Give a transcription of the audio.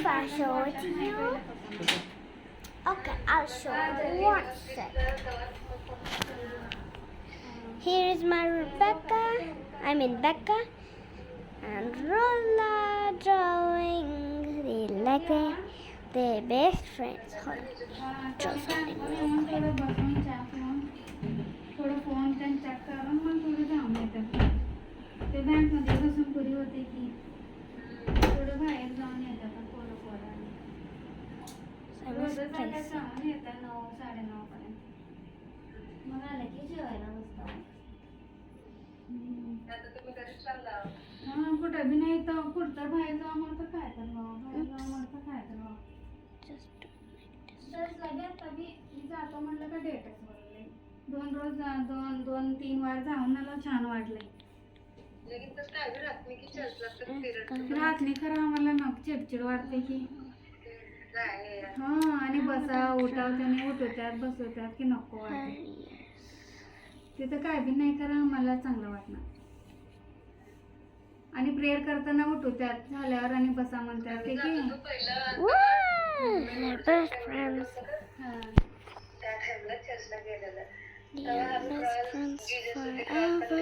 if I show it to you? Okay, I'll show you one second. Here is my Becca, and Rolla drawing. They're best friends. Hold on. Draw something real quick. थोडं phone त्यांनी check करून मग थोडं जाऊन येतात ते बँकमध्ये बसून पुरी होते की थोडं बाहेर जाऊन येतात पोरं रोजच आता जाऊन येतात 9 9:30 पर्यंत मग आलं की जेवायला बसतात हां कुठं बी नाही तर कुठं बाहेर जावं म्हणतं काय तर बाहेर जावं म्हणतं काय तर जस्ट लगेच तभी जातो म्हणलं का डेटच बरोबर 2 रोज 2-3 वार जाऊन मला छान वाटलंय रात नाही खरं आम्हाला मग चिडचिड वाटते की हां आणि बसा उठवत्याने उठवत्यात बसवत्यात की नको वाटते तिथं काय बी नाही खरं आम्हाला चांगलं वाटणार आणि प्रेयर करताना उठवत्यात झाल्यावर आणि बसा म्हणतात ते की Best friends. हां Best friends forever.